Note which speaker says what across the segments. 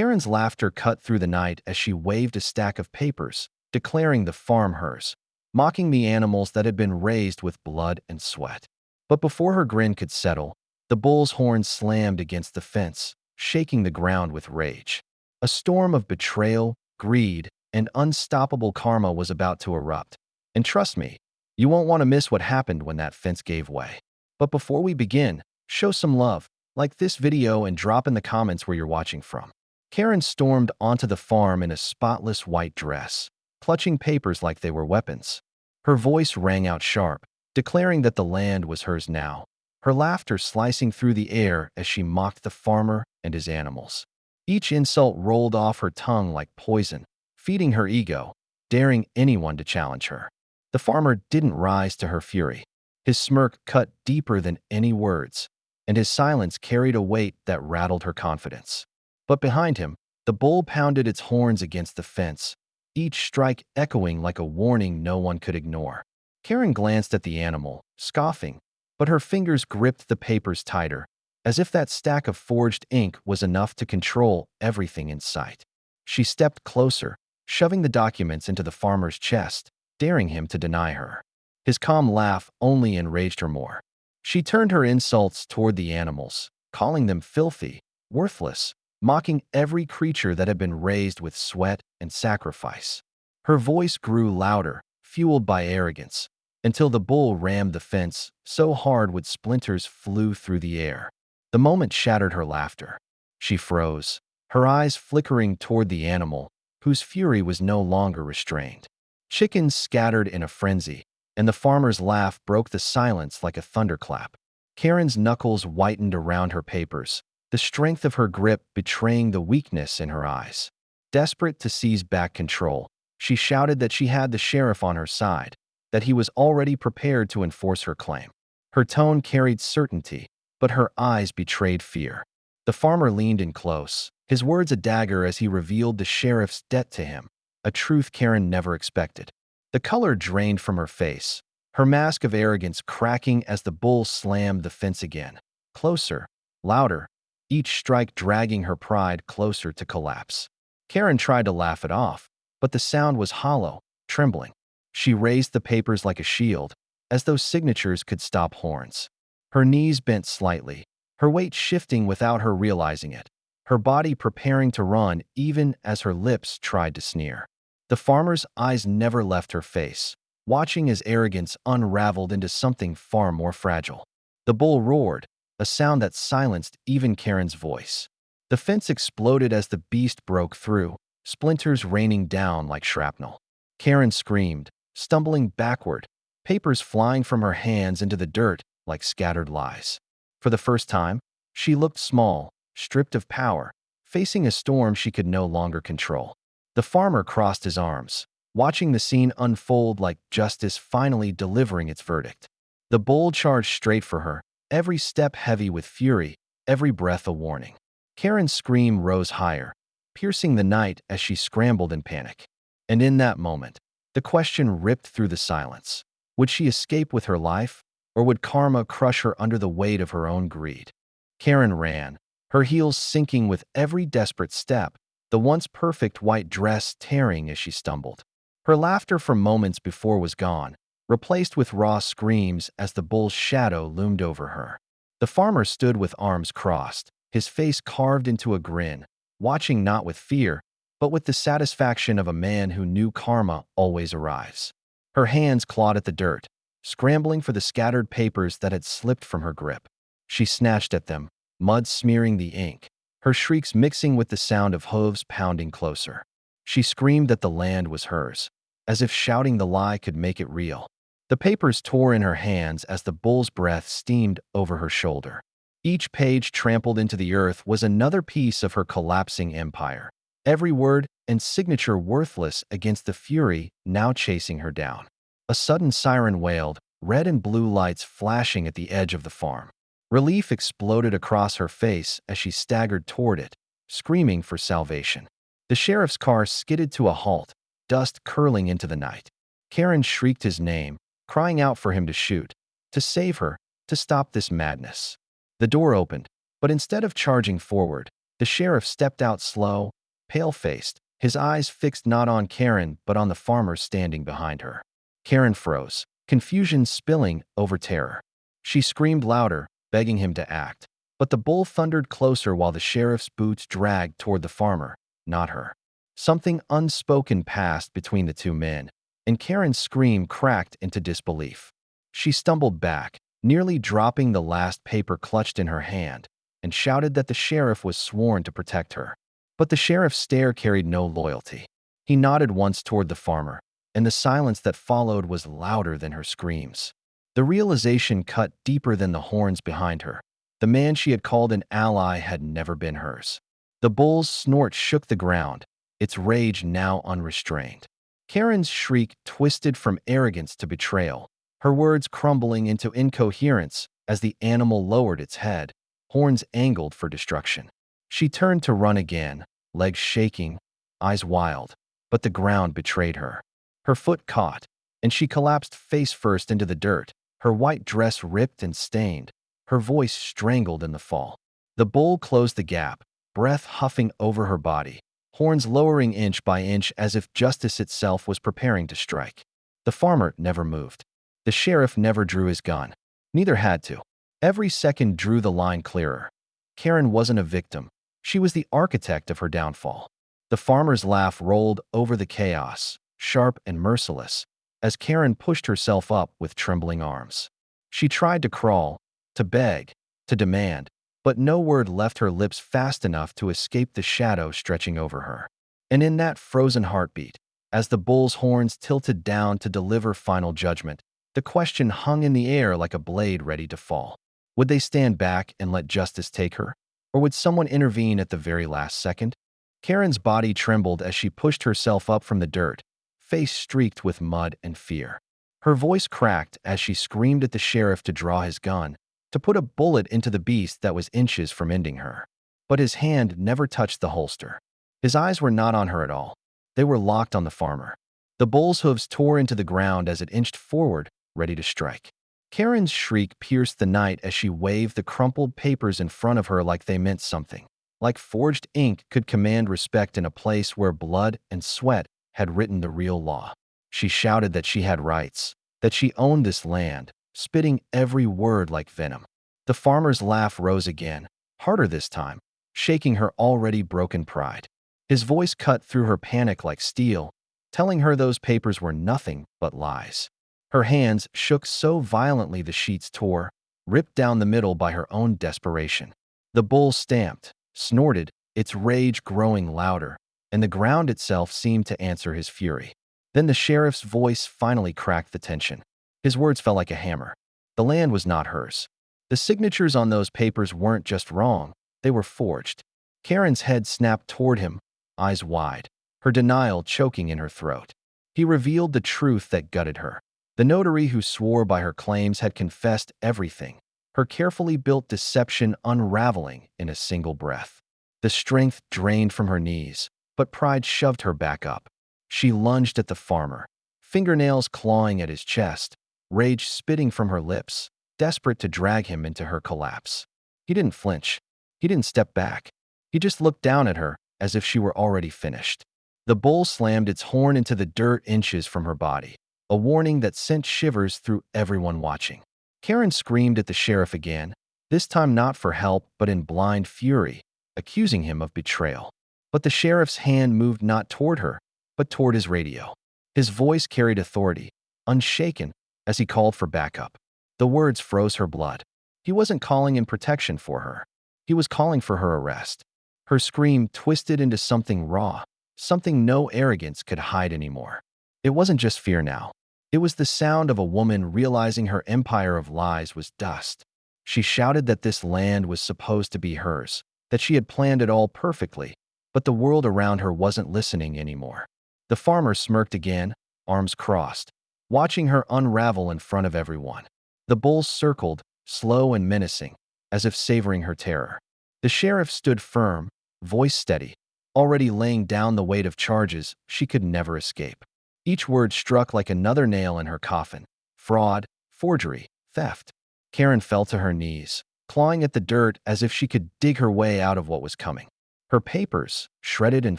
Speaker 1: Karen's laughter cut through the night as she waved a stack of papers, declaring the farm hers, mocking the animals that had been raised with blood and sweat. But before her grin could settle, the bull's horn slammed against the fence, shaking the ground with rage. A storm of betrayal, greed, and unstoppable karma was about to erupt. And trust me, you won't want to miss what happened when that fence gave way. But before we begin, show some love, like this video and drop in the comments where you're watching from. Karen stormed onto the farm in a spotless white dress, clutching papers like they were weapons. Her voice rang out sharp, declaring that the land was hers now, her laughter slicing through the air as she mocked the farmer and his animals. Each insult rolled off her tongue like poison, feeding her ego, daring anyone to challenge her. The farmer didn't rise to her fury. His smirk cut deeper than any words, and his silence carried a weight that rattled her confidence. But behind him, the bull pounded its horns against the fence, each strike echoing like a warning no one could ignore. Karen glanced at the animal, scoffing, but her fingers gripped the papers tighter, as if that stack of forged ink was enough to control everything in sight. She stepped closer, shoving the documents into the farmer's chest, daring him to deny her. His calm laugh only enraged her more. She turned her insults toward the animals, calling them filthy, worthless, mocking every creature that had been raised with sweat and sacrifice. Her voice grew louder, fueled by arrogance, until the bull rammed the fence so hard wood splinters flew through the air. The moment shattered her laughter. She froze, her eyes flickering toward the animal, whose fury was no longer restrained. Chickens scattered in a frenzy, and the farmer's laugh broke the silence like a thunderclap. Karen's knuckles whitened around her papers, the strength of her grip betraying the weakness in her eyes. Desperate to seize back control, she shouted that she had the sheriff on her side, that he was already prepared to enforce her claim. Her tone carried certainty, but her eyes betrayed fear. The farmer leaned in close, his words a dagger as he revealed the sheriff's debt to him, a truth Karen never expected. The color drained from her face, her mask of arrogance cracking as the bull slammed the fence again. Closer, louder, each strike dragging her pride closer to collapse. Karen tried to laugh it off, but the sound was hollow, trembling. She raised the papers like a shield, as though signatures could stop horns. Her knees bent slightly, her weight shifting without her realizing it, her body preparing to run even as her lips tried to sneer. The farmer's eyes never left her face, watching as arrogance unraveled into something far more fragile. The bull roared, a sound that silenced even Karen's voice. The fence exploded as the beast broke through, splinters raining down like shrapnel. Karen screamed, stumbling backward, papers flying from her hands into the dirt like scattered lies. For the first time, she looked small, stripped of power, facing a storm she could no longer control. The farmer crossed his arms, watching the scene unfold like justice finally delivering its verdict. The bull charged straight for her, every step heavy with fury, every breath a warning. Karen's scream rose higher, piercing the night as she scrambled in panic. And in that moment, the question ripped through the silence. Would she escape with her life, or would karma crush her under the weight of her own greed? Karen ran, her heels sinking with every desperate step, the once perfect white dress tearing as she stumbled. Her laughter from moments before was gone, replaced with raw screams as the bull's shadow loomed over her. The farmer stood with arms crossed, his face carved into a grin, watching not with fear, but with the satisfaction of a man who knew karma always arrives. Her hands clawed at the dirt, scrambling for the scattered papers that had slipped from her grip. She snatched at them, mud smearing the ink, her shrieks mixing with the sound of hooves pounding closer. She screamed that the land was hers, as if shouting the lie could make it real. The papers tore in her hands as the bull's breath steamed over her shoulder. Each page trampled into the earth was another piece of her collapsing empire, every word and signature worthless against the fury now chasing her down. A sudden siren wailed, red and blue lights flashing at the edge of the farm. Relief exploded across her face as she staggered toward it, screaming for salvation. The sheriff's car skidded to a halt, dust curling into the night. Karen shrieked his name, crying out for him to shoot, to save her, to stop this madness. The door opened, but instead of charging forward, The sheriff stepped out slow, pale-faced, his eyes fixed not on Karen but on the farmer standing behind her. Karen froze, confusion spilling over terror. She screamed louder, begging him to act. But the bull thundered closer while the sheriff's boots dragged toward the farmer, not her. Something unspoken passed between the two men, and Karen's scream cracked into disbelief. She stumbled back, nearly dropping the last paper clutched in her hand, and shouted that the sheriff was sworn to protect her. But the sheriff's stare carried no loyalty. He nodded once toward the farmer, and the silence that followed was louder than her screams. The realization cut deeper than the horns behind her. The man she had called an ally had never been hers. The bull's snort shook the ground, its rage now unrestrained. Karen's shriek twisted from arrogance to betrayal, her words crumbling into incoherence as the animal lowered its head, horns angled for destruction. She turned to run again, legs shaking, eyes wild, but the ground betrayed her. Her foot caught, and she collapsed face first into the dirt, her white dress ripped and stained, her voice strangled in the fall. The bull closed the gap, breath huffing over her body, horns lowering inch by inch as if justice itself was preparing to strike. The farmer never moved. The sheriff never drew his gun. Neither had to. Every second drew the line clearer. Karen wasn't a victim. She was the architect of her downfall. The farmer's laugh rolled over the chaos, sharp and merciless, as Karen pushed herself up with trembling arms. She tried to crawl, to beg, to demand, but no word left her lips fast enough to escape the shadow stretching over her. And in that frozen heartbeat, as the bull's horns tilted down to deliver final judgment, the question hung in the air like a blade ready to fall. Would they stand back and let justice take her? Or would someone intervene at the very last second? Karen's body trembled as she pushed herself up from the dirt, face streaked with mud and fear. Her voice cracked as she screamed at the sheriff to draw his gun, to put a bullet into the beast that was inches from ending her. But his hand never touched the holster. His eyes were not on her at all. They were locked on the farmer. The bull's hooves tore into the ground as it inched forward, ready to strike. Karen's shriek pierced the night as she waved the crumpled papers in front of her like they meant something. Like forged ink could command respect in a place where blood and sweat had written the real law. She shouted that she had rights, that she owned this land, spitting every word like venom. The farmer's laugh rose again, harder this time, shaking her already broken pride. His voice cut through her panic like steel, telling her those papers were nothing but lies. Her hands shook so violently the sheets tore, ripped down the middle by her own desperation. The bull stamped, snorted, its rage growing louder, and the ground itself seemed to answer his fury. Then the sheriff's voice finally cracked the tension. His words fell like a hammer. The land was not hers. The signatures on those papers weren't just wrong, they were forged. Karen's head snapped toward him, eyes wide, her denial choking in her throat. He revealed the truth that gutted her. The notary who swore by her claims had confessed everything, her carefully built deception unraveling in a single breath. The strength drained from her knees, but pride shoved her back up. She lunged at the farmer, fingernails clawing at his chest, rage spitting from her lips, desperate to drag him into her collapse. He didn't flinch. He didn't step back. He just looked down at her as if she were already finished. The bull slammed its horn into the dirt inches from her body, a warning that sent shivers through everyone watching. Karen screamed at the sheriff again, this time not for help but in blind fury, accusing him of betrayal. But the sheriff's hand moved not toward her, but toward his radio. His voice carried authority, unshaken, as he called for backup. The words froze her blood. He wasn't calling in protection for her. He was calling for her arrest. Her scream twisted into something raw, something no arrogance could hide anymore. It wasn't just fear now. It was the sound of a woman realizing her empire of lies was dust. She shouted that this land was supposed to be hers, that she had planned it all perfectly, but the world around her wasn't listening anymore. The farmer smirked again, arms crossed, watching her unravel in front of everyone. The bulls circled, slow and menacing, as if savoring her terror. The sheriff stood firm, voice steady, already laying down the weight of charges she could never escape. Each word struck like another nail in her coffin. Fraud, forgery, theft. Karen fell to her knees, clawing at the dirt as if she could dig her way out of what was coming. Her papers, shredded and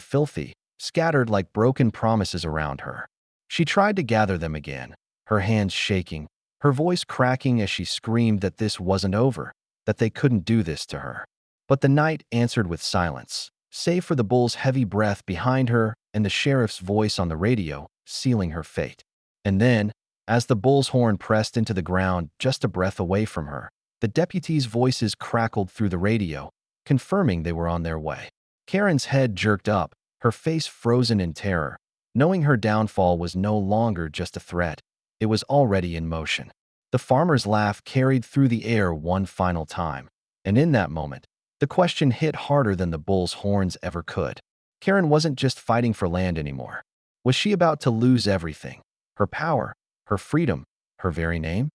Speaker 1: filthy, scattered like broken promises around her. She tried to gather them again, her hands shaking, her voice cracking as she screamed that this wasn't over, that they couldn't do this to her. But the night answered with silence, save for the bull's heavy breath behind her and the sheriff's voice on the radio, sealing her fate. And then, as the bull's horn pressed into the ground just a breath away from her, the deputies' voices crackled through the radio, confirming they were on their way. Karen's head jerked up, her face frozen in terror, knowing her downfall was no longer just a threat. It was already in motion. The farmer's laugh carried through the air one final time, and in that moment, the question hit harder than the bull's horns ever could. Karen wasn't just fighting for land anymore. Was she about to lose everything? Her power, her freedom, her very name?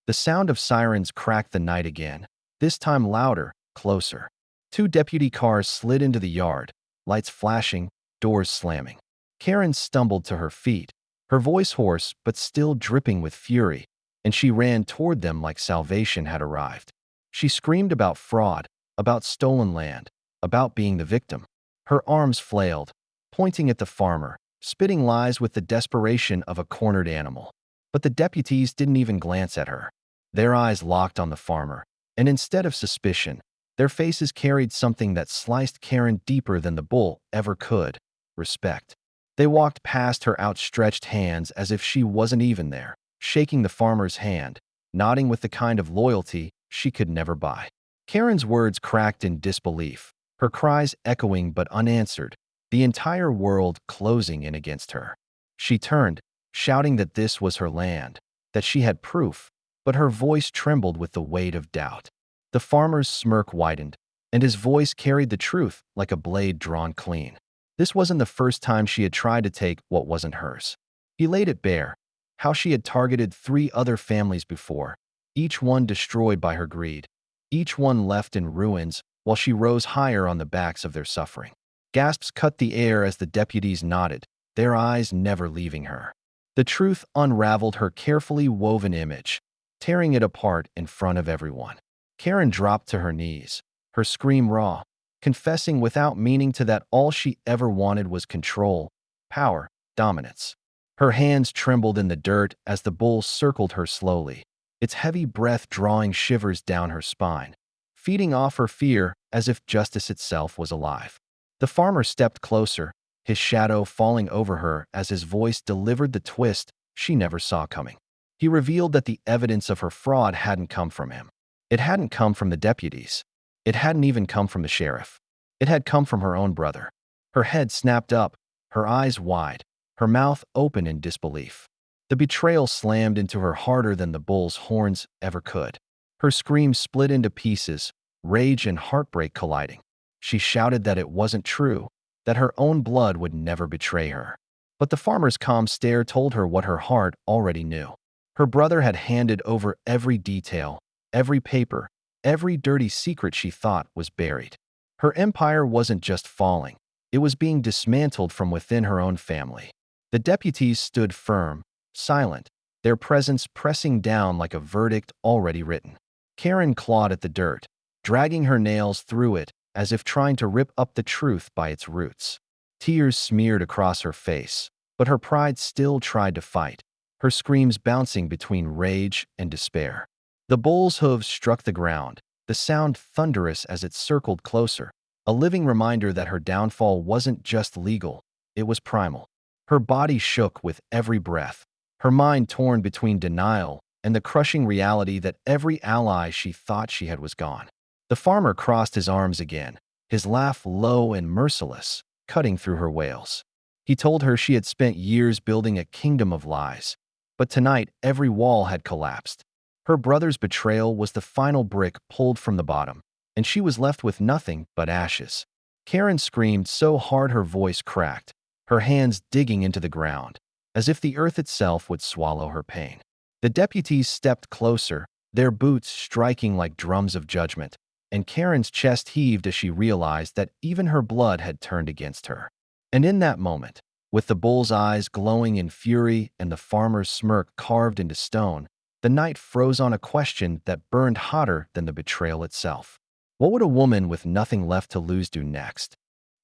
Speaker 1: The sound of sirens cracked the night again, this time louder, closer. Two deputy cars slid into the yard, lights flashing, doors slamming. Karen stumbled to her feet, her voice hoarse but still dripping with fury, and she ran toward them like salvation had arrived. She screamed about fraud, about stolen land, about being the victim. Her arms flailed, pointing at the farmer, spitting lies with the desperation of a cornered animal. But the deputies didn't even glance at her. Their eyes locked on the farmer, and instead of suspicion, their faces carried something that sliced Karen deeper than the bull ever could: respect. They walked past her outstretched hands as if she wasn't even there, shaking the farmer's hand, nodding with the kind of loyalty she could never buy. Karen's words cracked in disbelief, her cries echoing but unanswered, the entire world closing in against her. She turned, shouting that this was her land, that she had proof, but her voice trembled with the weight of doubt. The farmer's smirk widened, and his voice carried the truth like a blade drawn clean. This wasn't the first time she had tried to take what wasn't hers. He laid it bare, how she had targeted 3 other families before, each one destroyed by her greed, each one left in ruins while she rose higher on the backs of their suffering. Gasps cut the air as the deputies nodded, their eyes never leaving her. The truth unraveled her carefully woven image, tearing it apart in front of everyone. Karen dropped to her knees, her scream raw, confessing without meaning to that all she ever wanted was control, power, dominance. Her hands trembled in the dirt as the bull circled her slowly, its heavy breath drawing shivers down her spine, feeding off her fear as if justice itself was alive. The farmer stepped closer, his shadow falling over her as his voice delivered the twist she never saw coming. He revealed that the evidence of her fraud hadn't come from him. It hadn't come from the deputies. It hadn't even come from the sheriff. It had come from her own brother. Her head snapped up, her eyes wide, her mouth open in disbelief. The betrayal slammed into her harder than the bull's horns ever could. Her scream split into pieces, rage and heartbreak colliding. She shouted that it wasn't true, that her own blood would never betray her. But the farmer's calm stare told her what her heart already knew. Her brother had handed over every detail, every paper, every dirty secret she thought was buried. Her empire wasn't just falling, it was being dismantled from within her own family. The deputies stood firm, silent, their presence pressing down like a verdict already written. Karen clawed at the dirt, dragging her nails through it as if trying to rip up the truth by its roots. Tears smeared across her face, but her pride still tried to fight, her screams bouncing between rage and despair. The bull's hooves struck the ground, the sound thunderous as it circled closer, a living reminder that her downfall wasn't just legal, it was primal. Her body shook with every breath, her mind torn between denial and the crushing reality that every ally she thought she had was gone. The farmer crossed his arms again, his laugh low and merciless, cutting through her wails. He told her she had spent years building a kingdom of lies, but tonight every wall had collapsed. Her brother's betrayal was the final brick pulled from the bottom, and she was left with nothing but ashes. Karen screamed so hard her voice cracked, her hands digging into the ground, as if the earth itself would swallow her pain. The deputies stepped closer, their boots striking like drums of judgment, and Karen's chest heaved as she realized that even her blood had turned against her. And in that moment, with the bull's eyes glowing in fury and the farmer's smirk carved into stone, the night froze on a question that burned hotter than the betrayal itself. What would a woman with nothing left to lose do next?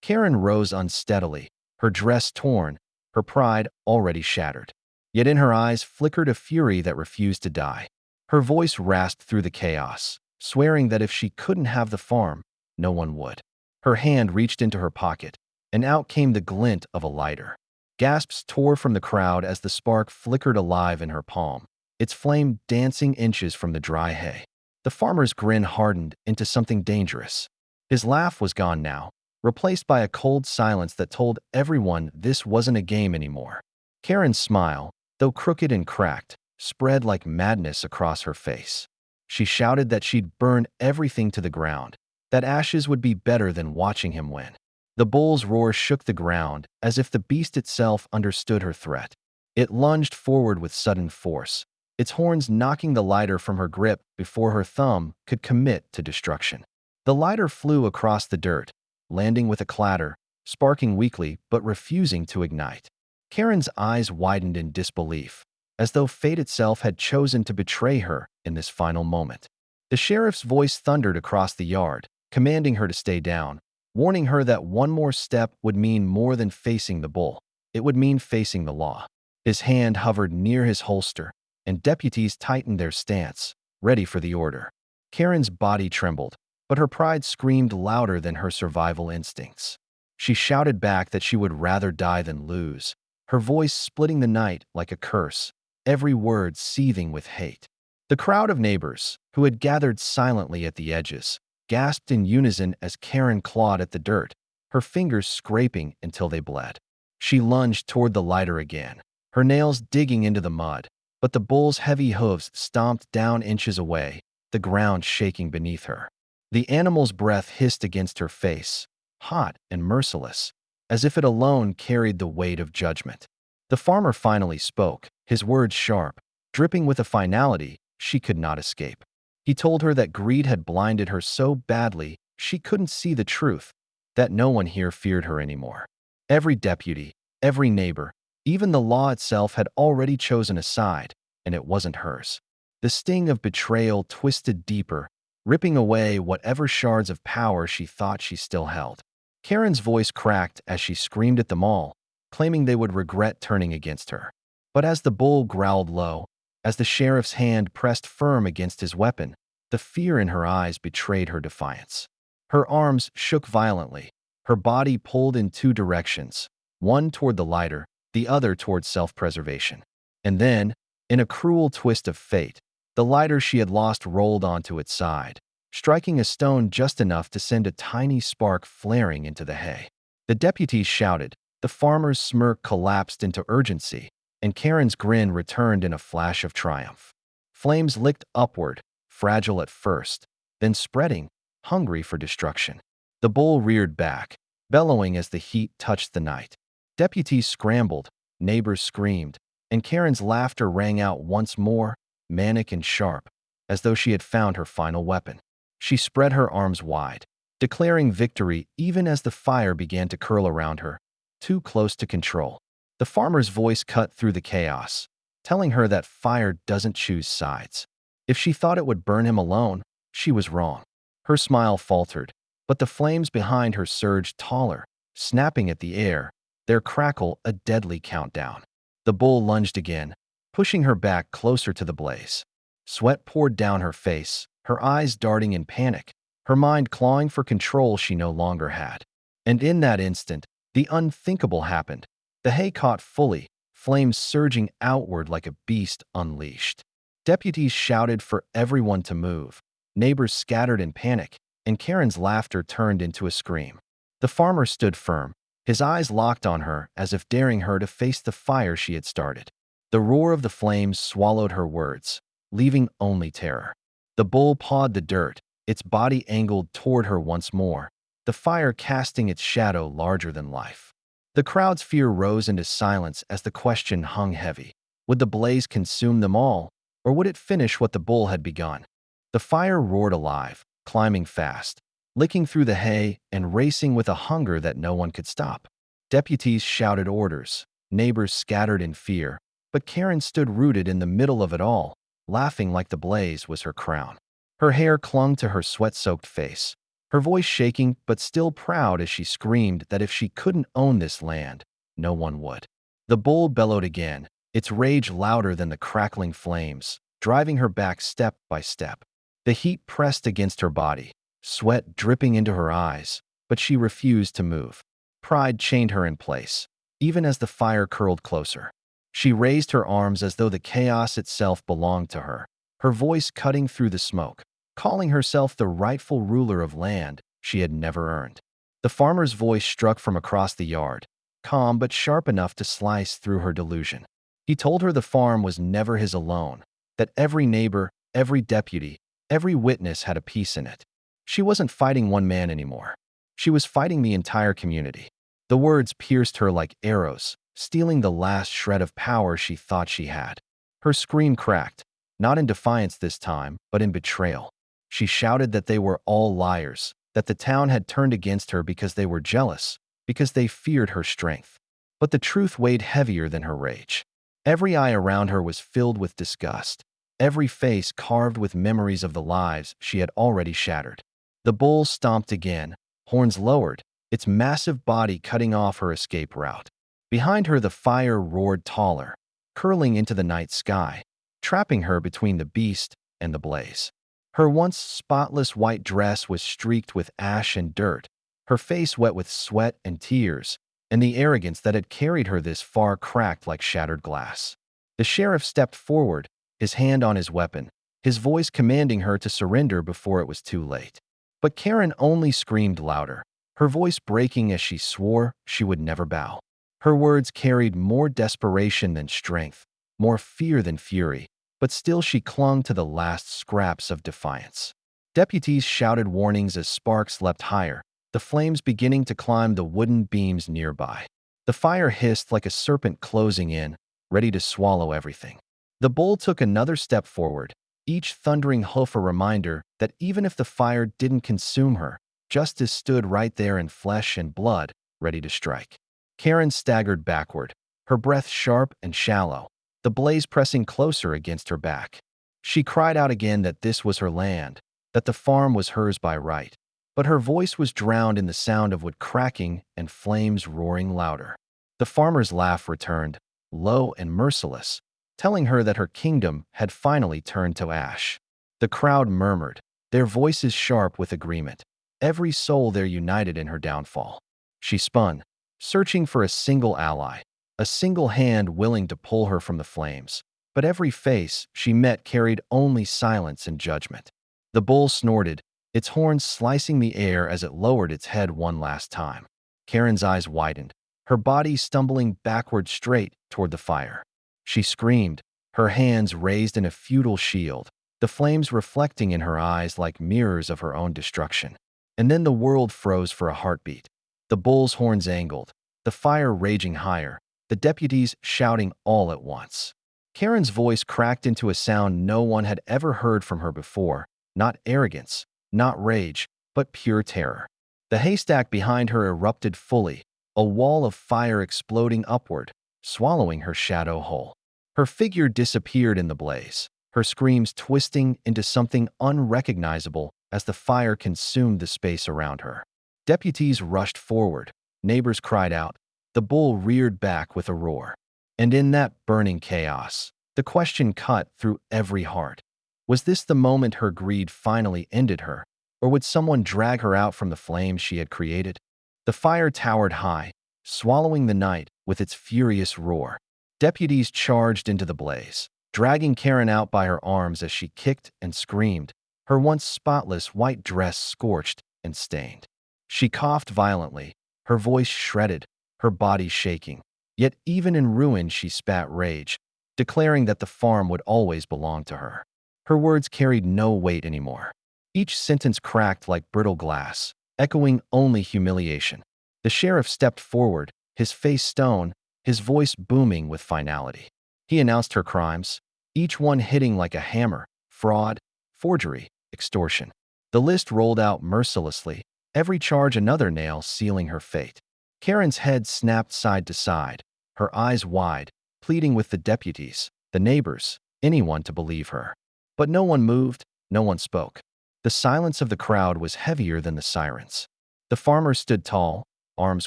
Speaker 1: Karen rose unsteadily, her dress torn, her pride already shattered. Yet in her eyes flickered a fury that refused to die. Her voice rasped through the chaos, swearing that if she couldn't have the farm, no one would. Her hand reached into her pocket, and out came the glint of a lighter. Gasps tore from the crowd as the spark flickered alive in her palm, its flame dancing inches from the dry hay. The farmer's grin hardened into something dangerous. His laugh was gone now, replaced by a cold silence that told everyone this wasn't a game anymore. Karen's smile, though crooked and cracked, spread like madness across her face. She shouted that she'd burn everything to the ground, that ashes would be better than watching him win. The bull's roar shook the ground as if the beast itself understood her threat. It lunged forward with sudden force, its horns knocking the lighter from her grip before her thumb could commit to destruction. The lighter flew across the dirt, landing with a clatter, sparking weakly but refusing to ignite. Karen's eyes widened in disbelief, as though fate itself had chosen to betray her in this final moment. The sheriff's voice thundered across the yard, commanding her to stay down, warning her that one more step would mean more than facing the bull. It would mean facing the law. His hand hovered near his holster, and deputies tightened their stance, ready for the order. Karen's body trembled, but her pride screamed louder than her survival instincts. She shouted back that she would rather die than lose, her voice splitting the night like a curse, every word seething with hate. The crowd of neighbors, who had gathered silently at the edges, gasped in unison as Karen clawed at the dirt, her fingers scraping until they bled. She lunged toward the lighter again, her nails digging into the mud, but the bull's heavy hooves stomped down inches away, the ground shaking beneath her. The animal's breath hissed against her face, hot and merciless, as if it alone carried the weight of judgment. The farmer finally spoke, his words sharp, dripping with a finality she could not escape. He told her that greed had blinded her so badly she couldn't see the truth, that no one here feared her anymore. Every deputy, every neighbor, even the law itself had already chosen a side, and it wasn't hers. The sting of betrayal twisted deeper, ripping away whatever shards of power she thought she still held. Karen's voice cracked as she screamed at them all, claiming they would regret turning against her. But as the bull growled low, as the sheriff's hand pressed firm against his weapon, the fear in her eyes betrayed her defiance. Her arms shook violently, her body pulled in two directions, one toward the lighter, the other toward self-preservation. And then, in a cruel twist of fate, the lighter she had lost rolled onto its side, striking a stone just enough to send a tiny spark flaring into the hay. The deputies shouted, the farmer's smirk collapsed into urgency, and Karen's grin returned in a flash of triumph. Flames licked upward, fragile at first, then spreading, hungry for destruction. The bull reared back, bellowing as the heat touched the night. Deputies scrambled, neighbors screamed, and Karen's laughter rang out once more, manic and sharp, as though she had found her final weapon. She spread her arms wide, declaring victory even as the fire began to curl around her, too close to control. The farmer's voice cut through the chaos, telling her that fire doesn't choose sides. If she thought it would burn him alone, she was wrong. Her smile faltered, but the flames behind her surged taller, snapping at the air, their crackle a deadly countdown. The bull lunged again, pushing her back closer to the blaze. Sweat poured down her face, her eyes darting in panic, her mind clawing for control she no longer had. And in that instant, the unthinkable happened. The hay caught fully, flames surging outward like a beast unleashed. Deputies shouted for everyone to move. Neighbors scattered in panic, and Karen's laughter turned into a scream. The farmer stood firm, his eyes locked on her as if daring her to face the fire she had started. The roar of the flames swallowed her words, leaving only terror. The bull pawed the dirt, its body angled toward her once more, the fire casting its shadow larger than life. The crowd's fear rose into silence as the question hung heavy. Would the blaze consume them all, or would it finish what the bull had begun? The fire roared alive, climbing fast, licking through the hay and racing with a hunger that no one could stop. Deputies shouted orders, neighbors scattered in fear, but Karen stood rooted in the middle of it all, laughing like the blaze was her crown. Her hair clung to her sweat-soaked face, her voice shaking but still proud as she screamed that if she couldn't own this land, no one would. The bull bellowed again, its rage louder than the crackling flames, driving her back step by step. The heat pressed against her body, sweat dripping into her eyes, but she refused to move. Pride chained her in place, even as the fire curled closer. She raised her arms as though the chaos itself belonged to her, her voice cutting through the smoke, calling herself the rightful ruler of land she had never earned. The farmer's voice struck from across the yard, calm but sharp enough to slice through her delusion. He told her the farm was never his alone, that every neighbor, every deputy, every witness had a piece in it. She wasn't fighting one man anymore. She was fighting the entire community. The words pierced her like arrows, stealing the last shred of power she thought she had. Her scream cracked, not in defiance this time, but in betrayal. She shouted that they were all liars, that the town had turned against her because they were jealous, because they feared her strength. But the truth weighed heavier than her rage. Every eye around her was filled with disgust, every face carved with memories of the lives she had already shattered. The bull stomped again, horns lowered, its massive body cutting off her escape route. Behind her, the fire roared taller, curling into the night sky, trapping her between the beast and the blaze. Her once spotless white dress was streaked with ash and dirt, her face wet with sweat and tears, and the arrogance that had carried her this far cracked like shattered glass. The sheriff stepped forward, his hand on his weapon, his voice commanding her to surrender before it was too late. But Karen only screamed louder, her voice breaking as she swore she would never bow. Her words carried more desperation than strength, more fear than fury, but still she clung to the last scraps of defiance. Deputies shouted warnings as sparks leapt higher, the flames beginning to climb the wooden beams nearby. The fire hissed like a serpent closing in, ready to swallow everything. The bull took another step forward, each thundering hoof a reminder that even if the fire didn't consume her, justice stood right there in flesh and blood, ready to strike. Karen staggered backward, her breath sharp and shallow, the blaze pressing closer against her back. She cried out again that this was her land, that the farm was hers by right, but her voice was drowned in the sound of wood cracking and flames roaring louder. The farmer's laugh returned, low and merciless, telling her that her kingdom had finally turned to ash. The crowd murmured, their voices sharp with agreement, every soul there united in her downfall. She spun, searching for a single ally, a single hand willing to pull her from the flames, but every face she met carried only silence and judgment. The bull snorted, its horns slicing the air as it lowered its head one last time. Karen's eyes widened, her body stumbling backward straight toward the fire. She screamed, her hands raised in a futile shield, the flames reflecting in her eyes like mirrors of her own destruction. And then the world froze for a heartbeat. The bull's horns angled, the fire raging higher, the deputies shouting all at once. Karen's voice cracked into a sound no one had ever heard from her before, not arrogance, not rage, but pure terror. The haystack behind her erupted fully, a wall of fire exploding upward, swallowing her shadow whole. Her figure disappeared in the blaze, her screams twisting into something unrecognizable as the fire consumed the space around her. Deputies rushed forward, neighbors cried out, the bull reared back with a roar. And in that burning chaos, the question cut through every heart. Was this the moment her greed finally ended her, or would someone drag her out from the flames she had created? The fire towered high, swallowing the night with its furious roar. Deputies charged into the blaze, dragging Karen out by her arms as she kicked and screamed, her once spotless white dress scorched and stained. She coughed violently, her voice shredded, her body shaking. Yet even in ruin she spat rage, declaring that the farm would always belong to her. Her words carried no weight anymore. Each sentence cracked like brittle glass, echoing only humiliation. The sheriff stepped forward, his face stone, his voice booming with finality. He announced her crimes, each one hitting like a hammer: fraud, forgery, extortion. The list rolled out mercilessly, every charge another nail sealing her fate. Karen's head snapped side to side, her eyes wide, pleading with the deputies, the neighbors, anyone to believe her. But no one moved, no one spoke. The silence of the crowd was heavier than the sirens. The farmer stood tall, arms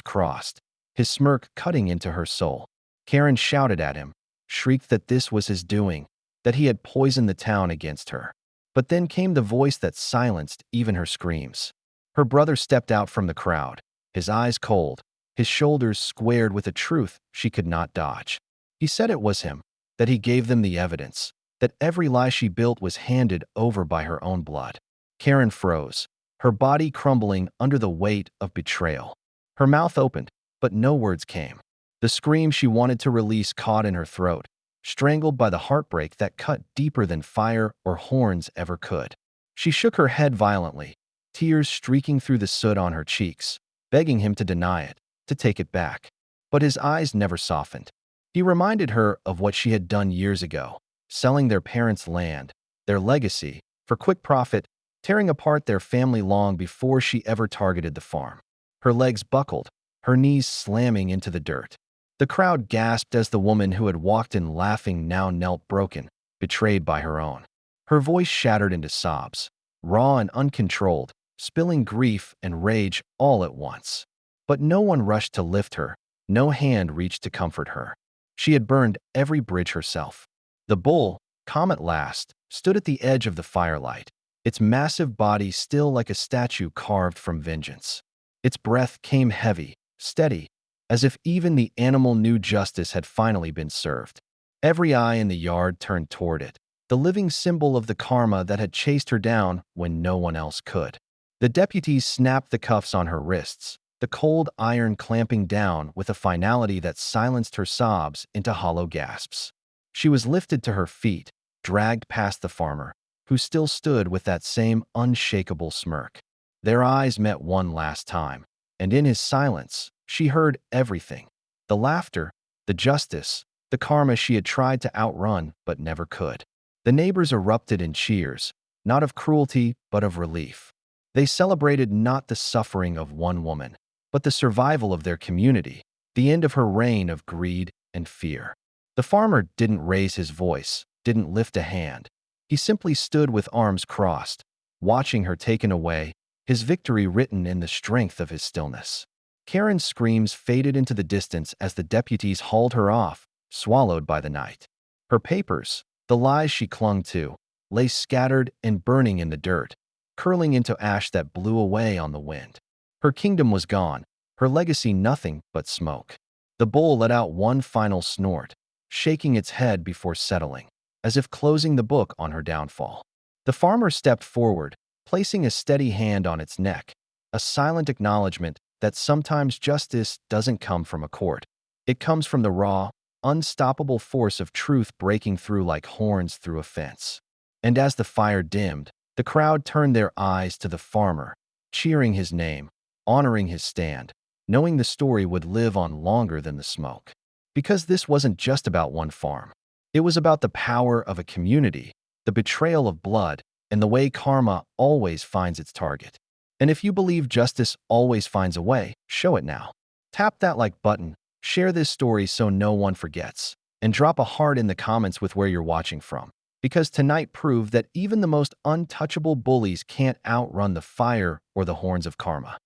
Speaker 1: crossed, his smirk cutting into her soul. Karen shouted at him, shrieked that this was his doing, that he had poisoned the town against her. But then came the voice that silenced even her screams. Her brother stepped out from the crowd, his eyes cold, his shoulders squared with a truth she could not dodge. He said it was him, that he gave them the evidence, that every lie she built was handed over by her own blood. Karen froze, her body crumbling under the weight of betrayal. Her mouth opened, but no words came. The scream she wanted to release caught in her throat, strangled by the heartbreak that cut deeper than fire or horns ever could. She shook her head violently, tears streaking through the soot on her cheeks, begging him to deny it, to take it back. But his eyes never softened. He reminded her of what she had done years ago, selling their parents' land, their legacy, for quick profit, tearing apart their family long before she ever targeted the farm. Her legs buckled, her knees slamming into the dirt. The crowd gasped as the woman who had walked in laughing now knelt broken, betrayed by her own. Her voice shattered into sobs, raw and uncontrolled, spilling grief and rage all at once. But no one rushed to lift her, no hand reached to comfort her. She had burned every bridge herself. The bull, calm at last, stood at the edge of the firelight, its massive body still like a statue carved from vengeance. Its breath came heavy, steady, as if even the animal knew justice had finally been served. Every eye in the yard turned toward it, the living symbol of the karma that had chased her down when no one else could. The deputies snapped the cuffs on her wrists, the cold iron clamping down with a finality that silenced her sobs into hollow gasps. She was lifted to her feet, dragged past the farmer, who still stood with that same unshakable smirk. Their eyes met one last time, and in his silence, she heard everything. The laughter, the justice, the karma she had tried to outrun but never could. The neighbors erupted in cheers, not of cruelty but of relief. They celebrated not the suffering of one woman, but the survival of their community, the end of her reign of greed and fear. The farmer didn't raise his voice, didn't lift a hand. He simply stood with arms crossed, watching her taken away, his victory written in the strength of his stillness. Karen's screams faded into the distance as the deputies hauled her off, swallowed by the night. Her papers, the lies she clung to, lay scattered and burning in the dirt, curling into ash that blew away on the wind. Her kingdom was gone, her legacy nothing but smoke. The bull let out one final snort, shaking its head before settling, as if closing the book on her downfall. The farmer stepped forward, placing a steady hand on its neck, a silent acknowledgement that sometimes justice doesn't come from a court. It comes from the raw, unstoppable force of truth breaking through like horns through a fence. And as the fire dimmed, the crowd turned their eyes to the farmer, cheering his name, honoring his stand, knowing the story would live on longer than the smoke. Because this wasn't just about one farm. It was about the power of a community, the betrayal of blood, and the way karma always finds its target. And if you believe justice always finds a way, show it now. Tap that like button, share this story so no one forgets, and drop a heart in the comments with where you're watching from. Because tonight proved that even the most untouchable bullies can't outrun the fire or the horns of karma.